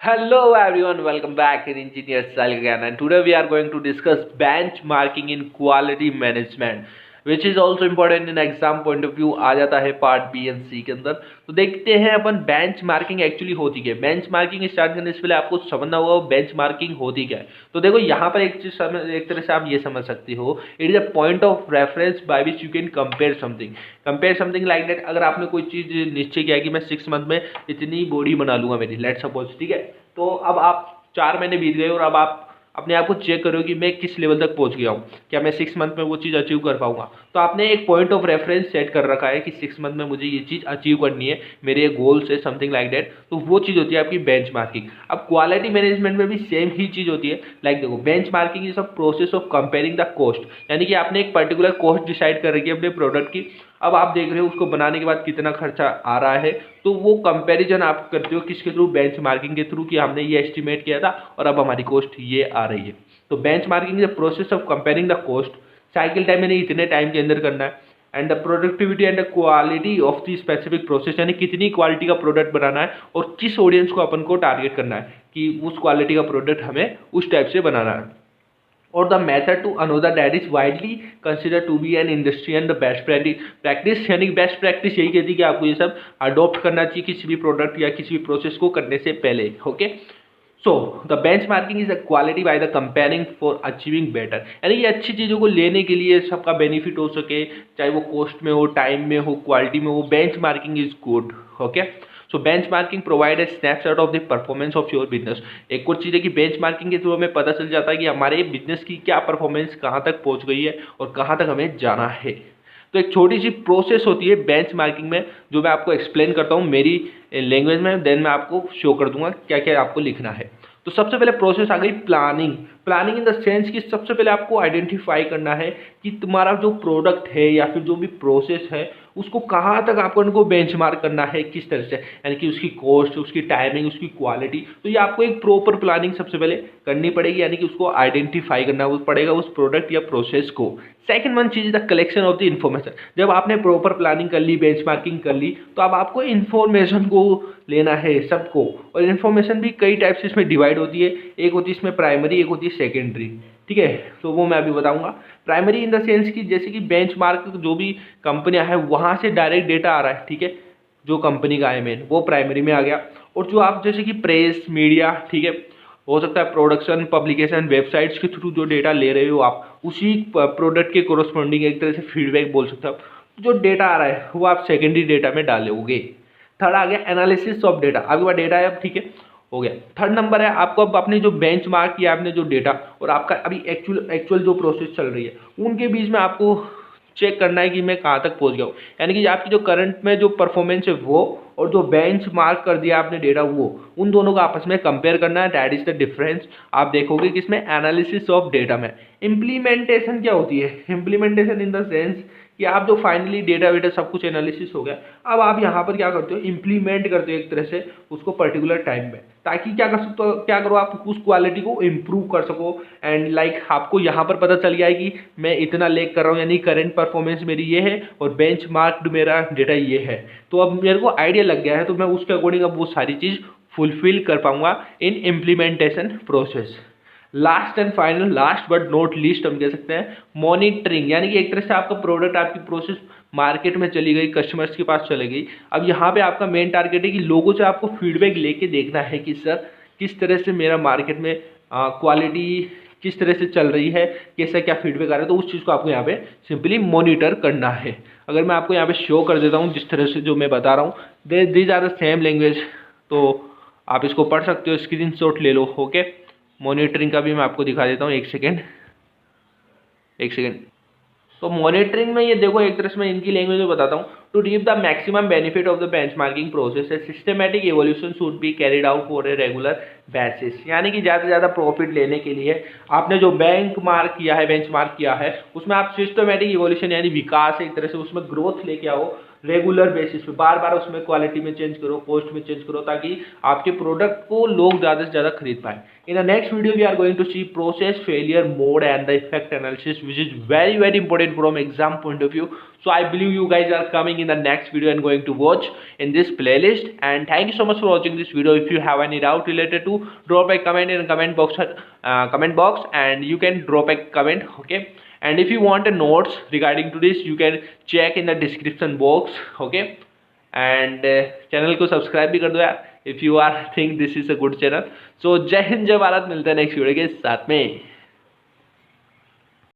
Hello everyone, welcome back in Engineer Style again, and today we are going to discuss benchmarking in quality management, which is also important in exam point of view. आ जाता है part B and सी के अंदर। तो देखते हैं अपन benchmarking actually होती क्या है। बेंचमार्किंग स्टार्ट करने से पहले आपको समझना होगा बेंचमार्किंग होती क्या है। तो देखो यहाँ पर एक चीज एक तरह से आप ये समझ सकते हो, it is a point of reference by which you can compare something like that. अगर आपने कोई चीज निश्चय किया कि मैं 6 मंथ में इतनी बॉडी बना लूंगा मेरी, लेट सपोज, ठीक है। तो अब आप 4 महीने बीत गए और अब आप अपने आप को चेक करो कि मैं किस लेवल तक पहुंच गया हूँ, क्या मैं 6 मंथ में वो चीज़ अचीव कर पाऊंगा। तो आपने एक पॉइंट ऑफ रेफरेंस सेट कर रखा है कि 6 मंथ में मुझे ये चीज़ अचीव करनी है, मेरे गोल से समथिंग लाइक दैट। तो वो चीज़ होती है आपकी बेंचमार्किंग। अब क्वालिटी मैनेजमेंट में भी सेम ही चीज़ होती है। लाइक देखो, benchmarking is a process of comparing the cost, यानी कि आपने एक पर्टिकुलर कॉस्ट डिसाइड कर रखी है अपने प्रोडक्ट की। अब आप देख रहे हो उसको बनाने के बाद कितना खर्चा आ रहा है, तो वो कंपैरिजन आप करते हो किसके थ्रू, बेंचमार्किंग के थ्रू, कि हमने ये एस्टिमेट किया था और अब हमारी कॉस्ट ये आ रही है। तो benchmarking is the process of comparing the cost, cycle time मैंने इतने टाइम के अंदर करना है, and the productivity and the quality of the specific process, यानी कितनी क्वालिटी का प्रोडक्ट बनाना है और किस ऑडियंस को अपन को टारगेट करना है कि उस क्वालिटी का प्रोडक्ट हमें उस टाइप से बनाना है। और the method to another that is widely consider to be an industry and the best practice, यानी बेस्ट प्रैक्टिस यही कहती है कि आपको ये सब अडॉप्ट करना चाहिए किसी भी प्रोडक्ट या किसी भी प्रोसेस को करने से पहले। Okay, so the benchmarking is a quality by the comparing for achieving better, यानी कि अच्छी चीज़ों को लेने के लिए सबका बेनिफिट हो सके, चाहे वो कॉस्ट में हो, टाइम में हो, क्वालिटी में हो, benchmarking is good. Okay, so benchmarking provide a snapshot of the performance of your business. एक और चीज़ है कि बेंचमार्किंग के थ्रू हमें पता चल जाता है कि हमारे बिजनेस की क्या परफॉर्मेंस कहाँ तक पहुँच गई है और कहाँ तक हमें जाना है। तो एक छोटी सी प्रोसेस होती है बेंचमार्किंग में, जो मैं आपको एक्सप्लेन करता हूँ मेरी लैंग्वेज में, देन मैं आपको शो कर दूंगा क्या क्या आपको लिखना है। तो सबसे पहले प्रोसेस आ गई planning. Planning in the sense कि सबसे पहले आपको आइडेंटिफाई करना है कि तुम्हारा जो प्रोडक्ट है या फिर जो भी प्रोसेस है उसको कहाँ तक आपको उनको बेंचमार्क करना है, किस तरह से, यानी कि उसकी कॉस्ट, उसकी टाइमिंग, उसकी क्वालिटी। तो ये आपको एक प्रॉपर प्लानिंग सबसे पहले करनी पड़ेगी, यानी कि उसको आइडेंटिफाई करना पड़ेगा उस प्रोडक्ट या प्रोसेस को। सेकंड वन चीज is the collection of the information. जब आपने प्रॉपर प्लानिंग कर ली, बेंचमार्किंग कर ली, तो अब आपको इन्फॉर्मेशन को लेना है सबको। और इन्फॉर्मेशन भी कई टाइप से इसमें डिवाइड होती है, एक होती है इसमें प्राइमरी, एक होती है सेकेंडरी। ठीक है, तो वो मैं अभी बताऊंगा। प्राइमरी इन द सेंस कि जैसे कि बेंचमार्क जो भी कंपनियां हैं वहां से डायरेक्ट डेटा आ रहा है, ठीक है, जो कंपनी का है मेन, वो प्राइमरी में आ गया। और जो आप जैसे कि प्रेस मीडिया, ठीक है, हो सकता है प्रोडक्शन, पब्लिकेशन, वेबसाइट्स के थ्रू जो डेटा ले रहे हो आप, उसी प्रोडक्ट के कोरस्पॉन्डिंग एक तरह से फीडबैक बोल सकते हो आप, जो डेटा आ रहा है वो आप सेकेंडरी डेटा में डालोगे। थर्ड आ गया एनालिसिस ऑफ डेटा। आपके पास डेटा है अब, ठीक है, हो गया। थर्ड नंबर है आपको अब अपने जो बेंचमार्क किया आपने जो डेटा और आपका अभी एक्चुअल जो प्रोसेस चल रही है, उनके बीच में आपको चेक करना है कि मैं कहाँ तक पहुँच गया हूँ, यानी कि आपकी जो करंट में जो परफॉर्मेंस है वो, और जो बेंच मार्क कर दिया आपने डेटा वो, उन दोनों को आपस में कंपेयर करना है। That is the difference. आप देखोगे कि इसमें एनालिसिस ऑफ डेटा में इम्प्लीमेंटेशन क्या होती है। इम्प्लीमेंटेशन इन द सेंस कि आप जो फाइनली डेटा वेटा सब कुछ एनालिसिस हो गया, अब आप यहाँ पर क्या करते हो, इम्प्लीमेंट करते हो एक तरह से उसको पर्टिकुलर टाइम में, ताकि क्या कर सकते हो, क्या करो, आप उस क्वालिटी को इम्प्रूव कर सको। एंड लाइक आपको यहाँ पर पता चल गया है कि मैं इतना लेग कर रहा हूँ, यानी करंट परफॉर्मेंस मेरी ये है और बेंचमार्क्ड मेरा डेटा ये है। तो अब मेरे को आइडिया लग गया है, तो मैं उसके अकॉर्डिंग अब वो सारी चीज़ फुलफिल कर पाऊंगा इन implementation process. Last and final, last but not least हम कह सकते हैं मॉनिटरिंग, यानी कि एक तरह से आपका प्रोडक्ट, आपकी प्रोसेस मार्केट में चली गई, कस्टमर्स के पास चली गई। अब यहाँ पे आपका मेन टारगेट है कि लोगों से आपको फीडबैक लेके देखना है कि सर किस तरह से मेरा मार्केट में क्वालिटी किस तरह से चल रही है, कैसा क्या फीडबैक आ रहा है। तो उस चीज़ को आपको यहाँ पे सिंपली मॉनिटर करना है। अगर मैं आपको यहाँ पे शो कर देता हूँ जिस तरह से जो मैं बता रहा हूँ, these are the same language, तो आप इसको पढ़ सकते हो, स्क्रीनशॉट ले लो। ओके, मॉनिटरिंग का भी मैं आपको दिखा देता हूँ, एक सेकेंड। तो मॉनिटरिंग में ये देखो, एक तरह से मैं इनकी लैंग्वेज में बताता हूँ। To reap the maximum benefit of the benchmarking process, systematic evolution should be carried out for a regular basis, यानी कि ज़्यादा से ज़्यादा प्रॉफिट लेने के लिए आपने जो बेंचमार्क किया है, उसमें आप सिस्टमैटिक इवोल्यूशन यानी विकास, एक तरह से उसमें ग्रोथ लेके आओ, रेगुलर बेसिस पे, बार बार उसमें क्वालिटी में चेंज करो, कॉस्ट में चेंज करो, ताकि आपके प्रोडक्ट को लोग ज़्यादा से ज़्यादा खरीद पाए। In the next video we are going to see process failure mode and the effect analysis, which is very important from exam point of view. So I believe you guys are coming in the next video and going to watch in this playlist. And thank you so much for watching this video. If you have any doubt related to, drop a comment in the comment box, and you can drop a comment, okay? And if you want a notes regarding to this, you can check in the description box, okay? And channel को subscribe भी कर दो यार, if you are think this is a good channel. So जय हिंद जय भारत, मिलते हैं next video के साथ में।